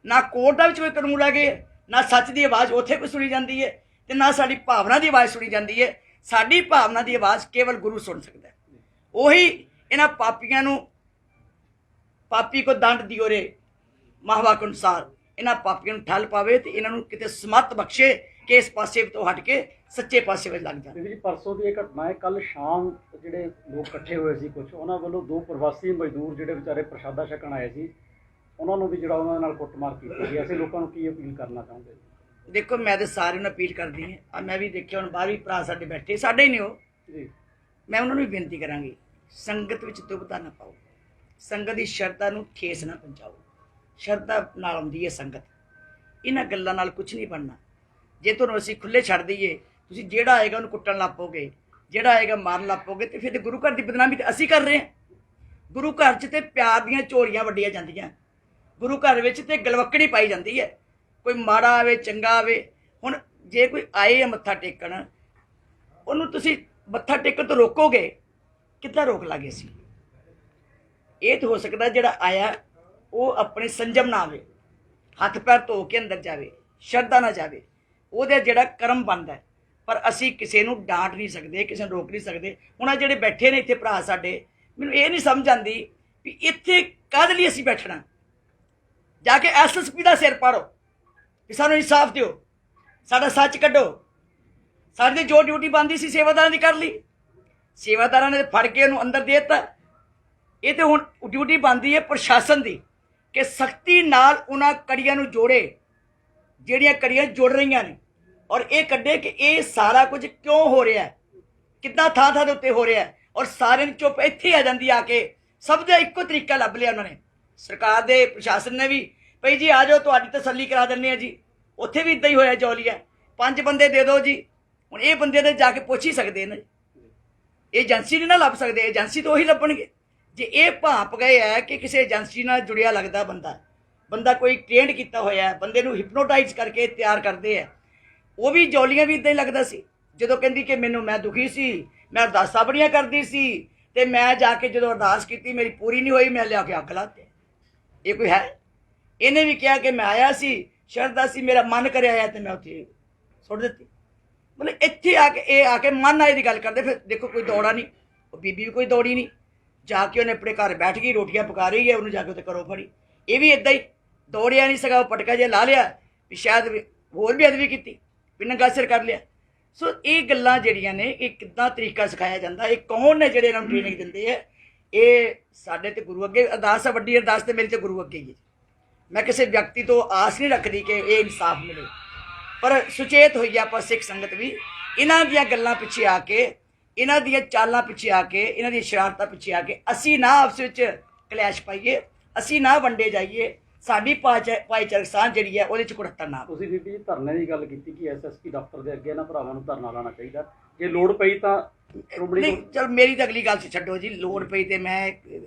ਨਾ ਕੋਰਟਾਂ ਵਿੱਚ ਕੋਈ ਕਾਨੂੰਨ ਰਹਿ ਗਏ, ਨਾ ਸੱਚ ਦੀ ਆਵਾਜ਼ ਉੱਥੇ ਕੋਈ ਸੁਣੀ ਜਾਂਦੀ ਹੈ, ਤੇ ਨਾ ਸਾਡੀ ਭਾਵਨਾ ਦੀ ਆਵਾਜ਼ ਸੁਣੀ ਜਾਂਦੀ ਹੈ। ਸਾਡੀ ਭਾਵਨਾ ਦੀ ਆਵਾਜ਼ ਕੇਵਲ ਗੁਰੂ ਸੁਣ ਸਕਦਾ ਹੈ। ਉਹੀ ਇਹਨਾਂ ਪਾਪੀਆਂ ਨੂੰ, ਪਾਪੀ ਕੋ ਦੰਡ ਦਿਓ ਰੇ ਮਹਾਵਾਕ ਅਨੁਸਾਰ, ਇਹਨਾਂ ਪਾਪੀਆਂ ਨੂੰ ਠੱਲ ਪਾਵੇ ਤੇ ਇਹਨਾਂ ਨੂੰ ਕਿਤੇ ਸਮੱਤ ਬਖਸ਼ੇ ਕਿ ਇਸ ਪਾਸੇ ਤੋਂ ਹਟ ਕੇ ਸੱਚੇ ਪਾਸੇ ਵਿੱਚ ਲੱਗ ਜਾਣ। ਜੀ ਪਰਸੋਂ ਦੀ ਇਹ ਘਟਨਾ ਹੈ, ਕੱਲ ਸ਼ਾਮ ਜਿਹੜੇ ਲੋਕ ਇਕੱਠੇ ਹੋਏ ਸੀ, ਕੁਝ ਉਹਨਾਂ ਵੱਲੋਂ 2 ਪ੍ਰਵਾਸੀ ਮਜ਼ਦੂਰ ਜਿਹੜੇ ਵਿਚਾਰੇ ਪ੍ਰਸ਼ਾਦਾ ਛਕਣ ਆਏ ਸੀ, ਉਹਨਾਂ ਨੂੰ ਵੀ ਜਿਹੜਾ ਉਹਨਾਂ ਨਾਲ ਕੁੱਟਮਾਰ ਕੀਤੀ ਗਈ। ਅਸੀਂ ਲੋਕਾਂ ਨੂੰ ਕੀ ਅਪੀਲ ਕਰਨਾ ਚਾਹੁੰਦੇ? ਦੇਖੋ ਮੈਂ ਤਾਂ ਸਾਰਿਆਂ ਨੂੰ ਅਪੀਲ ਕਰਦੀ ਹਾਂ, ਮੈਂ ਵੀ ਦੇਖਿਆ ਹੁਣ ਬਾਹਰ ਵੀ ਭਰਾ ਸਾਡੇ ਬੈਠੇ, ਸਾਡੇ ਹੀ ਨੇ ਉਹ ਜੀ, ਮੈਂ ਉਹਨਾਂ ਨੂੰ ਵੀ ਬੇਨਤੀ ਕਰਾਂਗੀ, ਸੰਗਤ ਵਿੱਚ ਦੁਬਦਾ ਨਾ ਪਾਓ, ਸੰਗਤ ਦੀ ਸ਼ਰਧਾ ਨੂੰ ਠੇਸ ਨਾ ਪਹੁੰਚਾਓ। ਸ਼ਰਧਾ ਨਾਲ ਆਉਂਦੀ ਹੈ ਸੰਗਤ, ਇਹਨਾਂ ਗੱਲਾਂ ਨਾਲ ਕੁਝ ਨਹੀਂ ਬਣਨਾ। ਜੇ ਤੁਹਾਨੂੰ ਅਸੀਂ ਖੁੱਲੇ ਛੱਡ ਦਈਏ, ਤੁਸੀਂ ਜਿਹੜਾ ਆਏਗਾ ਉਹਨੂੰ ਕੁੱਟਣ ਲੱਗ ਪਓਗੇ, ਜਿਹੜਾ ਆਏਗਾ ਮਾਰਨ ਲੱਗ ਪਓਗੇ, ਤੇ ਫਿਰ ਗੁਰੂ ਘਰ ਦੀ ਬਦਨਾਮੀ ਤੇ ਅਸੀਂ ਕਰ ਰਹੇ ਹਾਂ। ਗੁਰੂ ਘਰ 'ਚ ਤੇ ਪਿਆਰ ਦੀਆਂ ਝੋਲੀਆਂ ਵੱਡੀਆਂ ਜਾਂਦੀਆਂ, ਗੁਰੂ ਘਰ ਵਿੱਚ ਤੇ ਗਲਵੱਕੜੀ ਪਾਈ ਜਾਂਦੀ ਹੈ। ਕੋਈ ਮਾੜਾ ਆਵੇ ਚੰਗਾ ਆਵੇ, ਹੁਣ ਜੇ ਕੋਈ ਆਏ ਮੱਥਾ ਟੇਕਣ, ਉਹਨੂੰ ਤੁਸੀਂ ਮੱਥਾ ਟੇਕਣ ਤੋਂ ਰੋਕੋਗੇ, ਕਿੱਦਾਂ ਰੋਕ ਲਾਂਗੇ ਅਸੀਂ? ਇਹ ਤਾਂ ਹੋ ਸਕਦਾ ਜਿਹੜਾ ਆਇਆ ਉਹ ਆਪਣੇ ਸੰਜਮ ਨਾ ਆਵੇ, ਹੱਥ ਪੈਰ ਧੋ ਕੇ ਅੰਦਰ ਜਾਵੇ, ਸ਼ਰਧਾ ਨਾ ਜਾਵੇ, ਉਹਦਾ ਜਿਹੜਾ ਕਰਮ ਬਣਦਾ। ਪਰ ਅਸੀਂ ਕਿਸੇ ਨੂੰ ਡਾਂਟ ਨਹੀਂ ਸਕਦੇ, ਕਿਸੇ ਨੂੰ ਰੋਕ ਨਹੀਂ ਸਕਦੇ। ਹੁਣ ਆ ਜਿਹੜੇ ਬੈਠੇ ਨੇ ਇੱਥੇ ਭਰਾ ਸਾਡੇ, ਮੈਨੂੰ ਇਹ ਨਹੀਂ ਸਮਝ ਆਉਂਦੀ ਵੀ ਇੱਥੇ ਕਾਹਦੇ ਲਈ ਅਸੀਂ ਬੈਠਣਾ। ਜਾ ਕੇ SSP ਦਾ ਸਿਰ ਪਾੜੋ ਕਿ ਸਾਨੂੰ ਇਨਸਾਫ ਦਿਓ, ਸਾਡਾ ਸੱਚ ਕੱਢੋ। ਸਾਡੀ ਜੋ ਡਿਊਟੀ ਬਣਦੀ ਸੀ ਸੇਵਾਦਾਰਾਂ ਦੀ ਕਰ ਲਈ, ਸੇਵਾਦਾਰਾਂ ਨੇ ਫੜ ਕੇ ਉਹਨੂੰ ਅੰਦਰ ਦੇ ਦਿੱਤਾ। ਇਹ ਤੇ ਹੁਣ ਡਿਊਟੀ ਬਣਦੀ ਹੈ ਪ੍ਰਸ਼ਾਸਨ ਦੀ ਕਿ ਸਖਤੀ ਨਾਲ ਉਹਨਾਂ ਕੜੀਆਂ ਨੂੰ ਜੋੜੇ ਜਿਹੜੀਆਂ ਕੜੀਆਂ ਜੁੜ ਰਹੀਆਂ ਨੇ, ਔਰ ਇਹ ਕੱਢੇ ਕਿ ਇਹ ਸਾਰਾ ਕੁਝ ਕਿਉਂ ਹੋ ਰਿਹਾ, ਕਿੱਦਾਂ ਥਾਂ ਥਾਂ ਦੇ ਉੱਤੇ ਹੋ ਰਿਹਾ, ਔਰ ਸਾਰਿਆਂ ਨੂੰ ਚੁੱਪ ਇੱਥੇ ਆ ਜਾਂਦੀ ਆ ਕੇ। ਸਭ ਦਾ ਇੱਕੋ ਤਰੀਕਾ ਲੱਭ ਲਿਆ ਉਹਨਾਂ ਨੇ, ਸਰਕਾਰ ਦੇ ਪ੍ਰਸ਼ਾਸਨ ਨੇ ਵੀ, ਭਈ ਜੀ ਆ ਜਾਓ ਤੁਹਾਡੀ ਤਸੱਲੀ ਕਰਾ ਦਿੰਦੇ ਆ ਜੀ। ਉੱਥੇ ਵੀ ਇੱਦਾਂ ਹੀ ਹੋਇਆ ਜੌਲੀਆ, 5 ਬੰਦੇ ਦੇ ਦਿਓ ਜੀ। ਹੁਣ ਇਹ ਬੰਦੇ ਤੇ ਜਾ ਕੇ ਪੁੱਛ ਹੀ ਸਕਦੇ ਨੇ, ਏਜੰਸੀ ਨਹੀਂ ਨਾ ਲੱਭ ਸਕਦੇ, ਏਜੰਸੀ ਤੋਂ ਉਹੀ ਲੱਭਣਗੇ। ਜੇ ਇਹ ਭਾਂਪ ਗਏ ਹੈ ਕਿ ਕਿਸੇ ਏਜੰਸੀ ਨਾਲ ਜੁੜਿਆ ਲੱਗਦਾ ਬੰਦਾ ਕੋਈ ਟ੍ਰੇਨਡ ਕੀਤਾ ਹੋਇਆ, ਬੰਦੇ ਨੂੰ ਹਿਪਨੋਟਾਈਜ਼ ਕਰਕੇ ਤਿਆਰ ਕਰਦੇ ਆ। ਉਹ ਵੀ ਜੌਲੀਆਂ ਵੀ ਇੱਦਾਂ ਹੀ ਲੱਗਦਾ ਸੀ, ਜਦੋਂ ਕਹਿੰਦੀ ਕਿ ਮੈਂ ਦੁਖੀ ਸੀ, ਮੈਂ ਅਰਦਾਸਾਂ ਬੜੀਆਂ ਕਰਦੀ ਸੀ, ਤੇ ਮੈਂ ਜਾ ਕੇ ਜਦੋਂ ਅਰਦਾਸ ਕੀਤੀ ਮੇਰੀ ਪੂਰੀ ਨਹੀਂ ਹੋਈ, ਮੈਂ ਲਿਆ ਕੇ ਅੱਗ ਲਾਤੇ। ਇਹ ਕੋਈ ਹੈ? ਇਹਨੇ ਵੀ ਕਿਹਾ ਕਿ ਮੈਂ ਆਇਆ ਸੀ, ਸ਼ਰਧਾ ਸੀ, ਮੇਰਾ ਮਨ ਕਰਿਆ ਆਇਆ, ਤੇ ਮੈਂ ਉੱਥੇ ਸੁੱਟ ਦਿੱਤੀ। ਮਤਲਬ ਇੱਥੇ ਆ ਕੇ ਇਹ ਆ ਕੇ ਮਨ ਆਏ ਦੀ ਗੱਲ ਕਰਦੇ। ਫਿਰ ਦੇਖੋ ਕੋਈ ਦੌੜਾ ਨਹੀਂ, ਉਹ ਬੀਬੀ ਵੀ ਕੋਈ ਦੌੜੀ ਨਹੀਂ, ਜਾ ਕੇ ਉਹਨੇ ਆਪਣੇ ਘਰ ਬੈਠ ਗਈ, ਰੋਟੀਆਂ ਪਕਾ ਰਹੀ ਹੈ, ਉਹਨੂੰ ਜਾ ਕੇ ਉੱਥੇ ਕਰੋ ਫੜੀ। ਇਹ ਵੀ ਇੱਦਾਂ ਹੀ ਦੌੜਿਆ ਨਹੀਂ ਸਗਾ, ਉਹ ਪਟਕਾ ਜਿਹਾ ਲਾ ਲਿਆ ਵੀ ਸ਼ਾਇਦ ਹੋਰ ਵੀ ਅਦਵੀ ਕੀਤੀ, ਵੀ ਨੰਗਾ ਸਿਰ ਕਰ ਲਿਆ। ਸੋ ਇਹ ਗੱਲਾਂ ਜਿਹੜੀਆਂ ਨੇ, ਇਹ ਕਿੱਦਾਂ ਤਰੀਕਾ ਸਿਖਾਇਆ ਜਾਂਦਾ, ਇਹ ਕੌਣ ਨੇ ਜਿਹੜੇ ਇਹਨਾਂ ਨੂੰ ਟ੍ਰੇਨਿੰਗ ਦਿੰਦੇ ਆ? ਇਹ ਸਾਡੇ ਤੇ ਗੁਰੂ ਅੱਗੇ ਅਰਦਾਸ ਹੈ, ਵੱਡੀ ਅਰਦਾਸ ਤੇ ਮੇਰੀ ਤੇ ਗੁਰੂ ਅੱਗੇ ਹੀ ਹੈ। ਮੈਂ ਕਿਸੇ ਵਿਅਕਤੀ ਤੋਂ ਆਸ ਨਹੀਂ ਰੱਖਦੀ ਕਿ ਇਹ ਇਨਸਾਫ ਮਿਲੇ, ਪਰ ਸੁਚੇਤ ਹੋਈਏ ਆਪਾਂ ਸਿੱਖ ਸੰਗਤ ਵੀ ਇਹਨਾਂ ਦੀਆਂ ਗੱਲਾਂ ਪਿੱਛੇ ਆ ਕੇ, ਇਹਨਾਂ ਦੀਆਂ ਚਾਲਾਂ ਪਿੱਛੇ ਆ ਕੇ, ਇਹਨਾਂ ਦੀਆਂ ਸ਼ਰਾਰਤਾਂ ਪਿੱਛੇ ਆ ਕੇ ਅਸੀਂ ਨਾ ਆਪਸ ਵਿੱਚ ਕਲੈਸ਼ ਪਾਈਏ, ਅਸੀਂ ਨਾ ਵੰਡੇ ਜਾਈਏ। ਸਾਡੀ ਭਾਈਚਾਰਕ ਸਾਂਝ ਜਿਹੜੀ ਹੈ ਉਹਦੇ 'ਚ ਕੁੜੱਤਣ ਨਾ। ਤੁਸੀਂ ਬੀਬੀ ਜੀ ਧਰਨੇ ਦੀ ਗੱਲ ਕੀਤੀ ਕਿ SSP ਦਫ਼ਤਰ ਦੇ ਅੱਗੇ ਇਹਨਾਂ ਭਰਾਵਾਂ ਨੂੰ ਧਰਨਾ ਲਾਉਣਾ ਚਾਹੀਦਾ, ਜੇ ਲੋੜ ਪਈ ਤਾਂ ਨਹੀਂ, ਚਲ ਮੇਰੀ ਤਾਂ ਅਗਲੀ ਗੱਲ ਛੱਡੋ ਜੀ, ਲੋੜ ਪਈ ਤੇ ਮੈਂ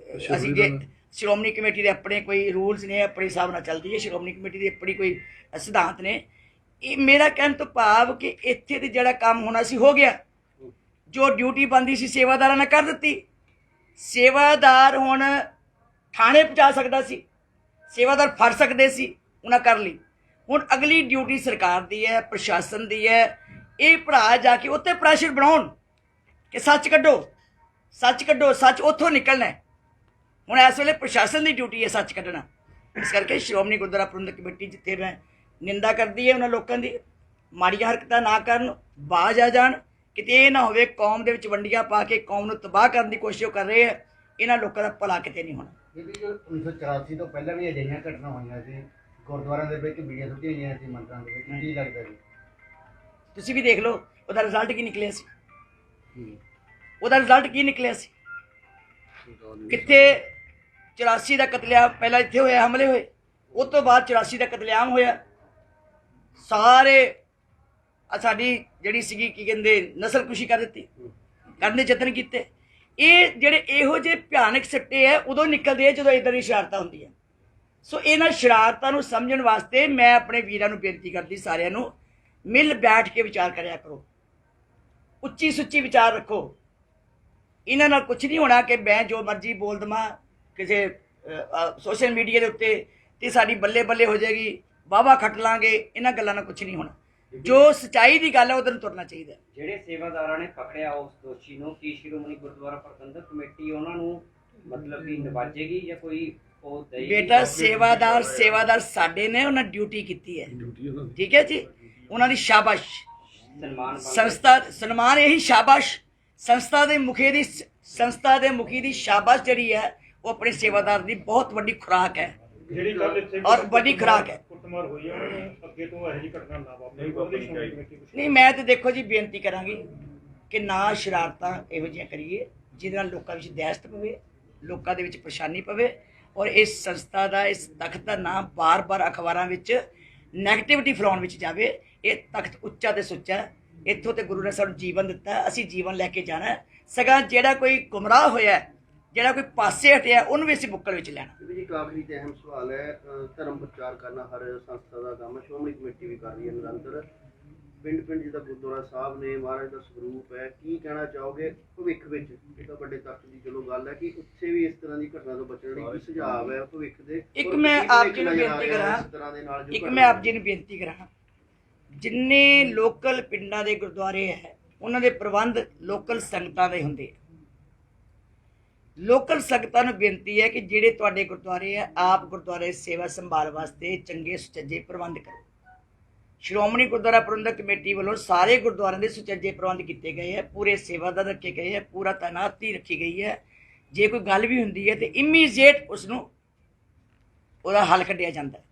ਅਸੀਂ ਜੇ ਸ਼੍ਰੋਮਣੀ ਕਮੇਟੀ ਦੇ ਆਪਣੇ ਕੋਈ ਰੂਲਸ ਨੇ, ਆਪਣੇ ਹਿਸਾਬ ਨਾਲ ਚੱਲਦੀ ਹੈ, ਸ਼੍ਰੋਮਣੀ ਕਮੇਟੀ ਦੀ ਆਪਣੀ ਕੋਈ ਸਿਧਾਂਤ ਨੇ। ਇਹ ਮੇਰਾ ਕਹਿਣ ਤੋਂ ਭਾਵ ਕਿ ਇੱਥੇ ਤੇ ਜਿਹੜਾ ਕੰਮ ਹੋਣਾ ਸੀ ਹੋ ਗਿਆ, ਜੋ ਡਿਊਟੀ ਬਣਦੀ ਸੀ ਸੇਵਾਦਾਰਾਂ ਨੇ ਕਰ ਦਿੱਤੀ। ਸੇਵਾਦਾਰ ਹੁਣ ਥਾਣੇ ਪਹੁੰਚਾ ਸਕਦਾ ਸੀ, ਸੇਵਾਦਾਰ ਫੜ ਸਕਦੇ ਸੀ, ਉਹਨਾਂ ਕਰ ਲਈ। ਹੁਣ ਅਗਲੀ ਡਿਊਟੀ ਸਰਕਾਰ ਦੀ ਹੈ, ਪ੍ਰਸ਼ਾਸਨ ਦੀ ਹੈ। ਇਹ ਭਰਾ ਜਾ ਕੇ ਉੱਤੇ ਪ੍ਰੈਸ਼ਰ ਬਣਾਉਣ ਕਿ ਸੱਚ ਕੱਢੋ, ਸੱਚ ਕੱਢੋ, ਸੱਚ ਉੱਥੋਂ ਨਿਕਲਣਾ। ਹੁਣ ਇਸ ਵੇਲੇ ਪ੍ਰਸ਼ਾਸਨ ਦੀ ਡਿਊਟੀ ਹੈ ਸੱਚ ਕੱਢਣਾ। ਇਸ ਕਰਕੇ ਸ਼੍ਰੋਮਣੀ ਗੁਰਦੁਆਰਾ ਪ੍ਰਬੰਧਕ ਕਮੇਟੀ ਜਿੱਥੇ ਮੈਂ ਨਿੰਦਾ ਕਰਦੀ ਹੈ ਉਹਨਾਂ ਲੋਕਾਂ ਦੀ, ਮਾੜੀਆਂ ਹਰਕਤਾਂ ਨਾ ਕਰਨ, ਬਾਜ਼ ਆ ਜਾਣ, ਕਿਤੇ ਇਹ ਨਾ ਹੋਵੇ ਕੌਮ ਦੇ ਵਿੱਚ ਵੰਡੀਆਂ ਪਾ ਕੇ ਕੌਮ ਨੂੰ ਤਬਾਹ ਕਰਨ ਦੀ ਕੋਸ਼ਿਸ਼ ਕਰ ਰਹੇ ਹੈ। ਇਹਨਾਂ ਲੋਕਾਂ ਦਾ ਭਲਾ ਕਿਤੇ ਨਹੀਂ ਹੋਣਾ। 1984 ਤੋਂ ਪਹਿਲਾਂ ਵੀ ਅਜਿਹੀਆਂ ਘਟਨਾ ਹੋਈਆਂ ਸੀ, ਗੁਰਦੁਆਰਿਆਂ ਦੇ ਵਿੱਚ ਬੀੜੀਆਂ ਸੁੱਟੀਆਂ ਗਈਆਂ ਸੀ ਮੰਦਰਾਂ ਦੇ ਵਿੱਚ। ਕੀ ਲੱਗਦਾ ਜੀ? ਤੁਸੀਂ ਵੀ ਦੇਖ ਲਓ ਉਹਦਾ ਰਿਜ਼ਲਟ ਕੀ ਨਿਕਲਿਆ ਸੀ, ਉਹਦਾ ਰਿਜ਼ਲਟ ਕੀ ਨਿਕਲਿਆ ਸੀ। ਕਿੱਥੇ 84 ਦਾ ਕਤਲੇਆਮ ਪਹਿਲਾਂ ਇੱਥੇ ਹੋਇਆ, ਹਮਲੇ ਹੋਏ, ਉਸ ਤੋਂ ਬਾਅਦ 84 ਦਾ ਕਤਲੇਆਮ ਹੋਇਆ। ਸਾਰੇ ਸਾਡੀ ਜਿਹੜੀ ਸੀਗੀ ਕੀ ਕਹਿੰਦੇ ਨਸਲਕੁਸ਼ੀ ਕਰ ਦਿੱਤੀ, ਕਰਨ ਦੇ ਯਤਨ ਕੀਤੇ। ਇਹ ਜਿਹੜੇ ਇਹੋ ਜਿਹੇ ਭਿਆਨਕ ਸਿੱਟੇ ਹੈ ਉਦੋਂ ਨਿਕਲਦੇ ਆ ਜਦੋਂ ਇੱਦਾਂ ਦੀ ਸ਼ਰਾਰਤਾਂ ਹੁੰਦੀਆਂ। ਸੋ ਇਹਨਾਂ ਸ਼ਰਾਰਤਾਂ ਨੂੰ ਸਮਝਣ ਵਾਸਤੇ ਮੈਂ ਆਪਣੇ ਵੀਰਾਂ ਨੂੰ ਬੇਨਤੀ ਕਰਦੀ, ਸਾਰਿਆਂ ਨੂੰ ਮਿਲ ਬੈਠ ਕੇ ਵਿਚਾਰ ਕਰਿਆ ਕਰੋ, ਉੱਚੀ ਸੁੱਚੀ ਵਿਚਾਰ ਰੱਖੋ। ਇਹਨਾਂ ਨਾਲ ਕੁਝ ਨਹੀਂ ਹੋਣਾ ਕਿ ਮੈਂ ਜੋ ਮਰਜ਼ੀ ਬੋਲ ਦੇਵਾਂ ਕਿਸੇ ਸੋਸ਼ਲ ਮੀਡੀਆ ਦੇ ਉੱਤੇ ਤੇ ਸਾਡੀ ਬੱਲੇ ਬੱਲੇ ਹੋ ਜਾਏਗੀ, ਵਾਹਵਾ ਖੱਟ ਲਾਂਗੇ। ਇਹਨਾਂ ਗੱਲਾਂ ਨਾਲ ਕੁਝ ਨਹੀਂ ਹੋਣਾ। ਜੋ ਸੱਚਾਈ ਦੀ ਗੱਲ ਹੈ ਉਧਰ ਨੂੰ ਤੁਰਨਾ ਚਾਹੀਦਾ। ਜਿਹੜੇ ਸੇਵਾਦਾਰਾਂ ਨੇ ਪਕੜਿਆ ਉਸ ਦੋਸ਼ੀ ਨੂੰ, ਕੀ ਸ਼੍ਰੋਮਣੀ ਗੁਰਦੁਆਰਾ ਪ੍ਰਬੰਧਕ ਕਮੇਟੀ ਉਹਨਾਂ ਨੂੰ ਮਤਲਬ ਕਿ ਨਿਵਾਜੇਗੀ ਜਾਂ ਕੋਈ ਉਹ ਦੇਗੀ? ਬੇਟਾ ਸੇਵਾਦਾਰ ਸਾਡੇ ਨੇ, ਉਹਨਾਂ ਡਿਊਟੀ ਕੀਤੀ ਹੈ, ਠੀਕ ਹੈ ਜੀ, ਉਹਨਾਂ ਦੀ ਸ਼ਾਬਾਸ਼, ਸੰਸਥਾ ਸਨਮਾਨ, ਇਹੀ ਸ਼ਾਬਾਸ਼ ਸੰਸਥਾ ਦੇ ਮੁਖੀ ਦੀ ਸ਼ਾਬਾਸ਼ ਜਿਹੜੀ ਹੈ ਉਹ ਆਪਣੇ ਸੇਵਾਦਾਰ ਦੀ ਬਹੁਤ ਵੱਡੀ ਖੁਰਾਕ ਹੈ ਔਰ ਵੱਡੀ ਖੁਰਾਕ ਹੈ। ਨਹੀਂ, ਮੈਂ ਤੇ ਦੇਖੋ ਜੀ ਬੇਨਤੀ ਕਰਾਂਗੀ ਕਿ ਨਾ ਸ਼ਰਾਰਤਾਂ ਇਹੋ ਜਿਹੀਆਂ ਕਰੀਏ ਜਿਹਦੇ ਨਾਲ ਲੋਕਾਂ ਵਿੱਚ ਦਹਿਸ਼ਤ ਪਵੇ, ਲੋਕਾਂ ਦੇ ਵਿੱਚ ਪਰੇਸ਼ਾਨੀ ਪਵੇ। ਔਰ ਇਸ ਸੰਸਥਾ ਦਾ, ਇਸ ਤਖਤ ਦਾ ਨਾਮ ਬਾਰ-ਬਾਰ ਅਖਬਾਰਾਂ ਵਿੱਚ ਨੈਗੇਟਿਵਿਟੀ ਫੈਲਾਉਣ ਵਿੱਚ ਜਾਵੇ। ਇਹ ਤਖਤ ਉੱਚਾ ਤੇ ਸੁੱਚਾ, ਇੱਥੋਂ ਤੇ ਗੁਰੂ ਨੇ ਸਾਨੂੰ ਜੀਵਨ ਦਿੱਤਾ, ਅਸੀਂ ਜੀਵਨ ਲੈ ਕੇ ਜਾਣਾ। ਸਗੋਂ ਜਿਹੜਾ ਕੋਈ ਗੁੰਮਰਾਹ ਹੋਇਆ, ਜਿਹੜਾ ਕੋਈ ਪਾਸੇ ਹਟਿਆ, ਉਹਨੂੰ ਵੀ ਅਸੀਂ ਬੁੱਕਲ ਵਿੱਚ ਲੈਣਾ। ਜੀ ਇੱਕ ਆਖਰੀ ਤੇ ਅਹਿਮ ਸਵਾਲ ਹੈ, ਧਰਮ ਪ੍ਰਚਾਰ ਕਰਨਾ ਹਰ ਸੰਸਥਾ ਦਾ ਕੰਮ ਹੈ, ਸ਼੍ਰੋਮਣੀ ਕਮੇਟੀ ਵੀ ਕਰ ਰਹੀ ਹੈ ਨਿਰੰਤਰ। ਪਿੰਡ ਪਿੰਡ ਜਿੱਦਾਂ ਗੁਰਦੁਆਰਾ ਸਾਹਿਬ ਨੇ, ਮਹਾਰਾਜ ਦਾ ਸਰੂਪ ਹੈ, ਕੀ ਕਹਿਣਾ ਚਾਹੋਗੇ ਭਵਿੱਖ ਵਿੱਚ? ਇਹ ਤਾਂ ਵੱਡੇ ਤੱਤ ਦੀ ਚਲੋ ਗੱਲ ਹੈ ਕਿ ਉੱਥੇ ਵੀ ਇਸ ਤਰ੍ਹਾਂ ਦੀ ਘਟਨਾ ਤੋਂ ਬਚਣ ਲਈ ਕੀ ਸੁਝਾਅ ਹੈ ਭਵਿੱਖ ਦੇ? ਇੱਕ ਮੈਂ ਆਪ ਜੀ ਨੂੰ ਬੇਨਤੀ ਕਰਾਂ, ਜਿੰਨੇ ਲੋਕਲ ਪਿੰਡਾਂ ਦੇ ਗੁਰਦੁਆਰੇ ਹੈ ਉਹਨਾਂ ਦੇ ਪ੍ਰਬੰਧ ਲੋਕਲ ਸੰਗਤਾਂ ਦੇ ਹੁੰਦੇ ਆ। ਲੋਕਲ ਸੰਗਤਾਂ ਨੂੰ ਬੇਨਤੀ ਹੈ ਕਿ ਜਿਹੜੇ ਤੁਹਾਡੇ ਗੁਰਦੁਆਰੇ ਹੈ, ਆਪ ਗੁਰਦੁਆਰੇ ਸੇਵਾ ਸੰਭਾਲ ਵਾਸਤੇ ਚੰਗੇ ਸੁਚੱਜੇ ਪ੍ਰਬੰਧ ਕਰੋ। ਸ਼੍ਰੋਮਣੀ ਗੁਰਦੁਆਰਾ ਪ੍ਰਬੰਧਕ ਕਮੇਟੀ ਵੱਲੋਂ ਸਾਰੇ ਗੁਰਦੁਆਰਿਆਂ ਦੇ ਸੁਚੱਜੇ ਪ੍ਰਬੰਧ ਕੀਤੇ ਗਏ ਹੈ, ਪੂਰੇ ਸੇਵਾਦਾਰ ਰੱਖੇ ਗਏ ਹੈ, ਪੂਰਾ ਤੈਨਾਤੀ ਰੱਖੀ ਗਈ ਹੈ। ਜੇ ਕੋਈ ਗੱਲ ਵੀ ਹੁੰਦੀ ਹੈ ਤੇ ਇਮੀਡੀਏਟ ਉਸ ਨੂੰ ਉਹਦਾ ਹੱਲ ਕੱਢਿਆ ਜਾਂਦਾ ਹੈ।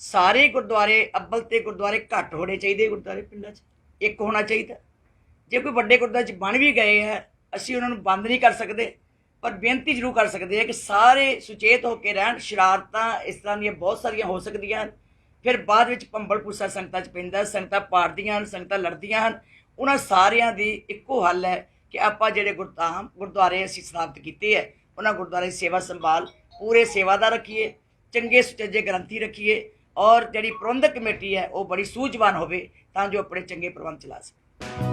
ਸਾਰੇ ਗੁਰਦੁਆਰੇ, ਅੱਬਲ ਤੇ ਗੁਰਦੁਆਰੇ ਘੱਟ ਹੋਣੇ ਚਾਹੀਦੇ, ਗੁਰਦੁਆਰੇ ਪਿੰਡਾਂ 'ਚ ਇੱਕ ਹੋਣਾ ਚਾਹੀਦਾ। ਜੇ ਕੋਈ ਵੱਡੇ ਗੁਰਦੁਆਰੇ 'ਚ ਬਣ ਵੀ ਗਏ ਹੈ, ਅਸੀਂ ਉਹਨਾਂ ਨੂੰ ਬੰਦ ਨਹੀਂ ਕਰ ਸਕਦੇ, ਪਰ ਬੇਨਤੀ ਜ਼ਰੂਰ ਕਰ ਸਕਦੇ ਹਾਂ ਕਿ ਸਾਰੇ ਸੁਚੇਤ ਹੋ ਕੇ ਰਹਿਣ। ਸ਼ਰਾਰਤਾਂ ਇਸ ਤਰ੍ਹਾਂ ਦੀਆਂ ਬਹੁਤ ਸਾਰੀਆਂ ਹੋ ਸਕਦੀਆਂ ਹਨ, ਫਿਰ ਬਾਅਦ ਵਿੱਚ ਭੰਬਲ ਭੂਸਾ ਸੰਗਤਾਂ 'ਚ ਪੈਂਦਾ, ਸੰਗਤਾਂ ਪਾੜਦੀਆਂ ਹਨ, ਸੰਗਤਾਂ ਲੜਦੀਆਂ ਹਨ। ਉਹਨਾਂ ਸਾਰਿਆਂ ਦੀ ਇੱਕੋ ਹੱਲ ਹੈ ਕਿ ਆਪਾਂ ਜਿਹੜੇ ਗੁਰਦੁਆਰੇ ਅਸੀਂ ਸਥਾਪਿਤ ਕੀਤੇ ਹੈ, ਉਹਨਾਂ ਗੁਰਦੁਆਰੇ ਦੀ ਸੇਵਾ ਸੰਭਾਲ ਪੂਰੇ ਸੇਵਾਦਾਰ ਰੱਖੀਏ, ਚੰਗੇ ਸੁਚੱਜੇ ਗ੍ਰੰਥੀ ਰੱਖੀਏ, ਔਰ ਜਿਹੜੀ ਪ੍ਰਬੰਧਕ ਕਮੇਟੀ ਹੈ ਉਹ ਬੜੀ ਸੂਝਵਾਨ ਹੋਵੇ ਤਾਂ ਜੋ ਆਪਣੇ ਚੰਗੇ ਪ੍ਰਬੰਧ ਚਲਾ ਸਕੇ।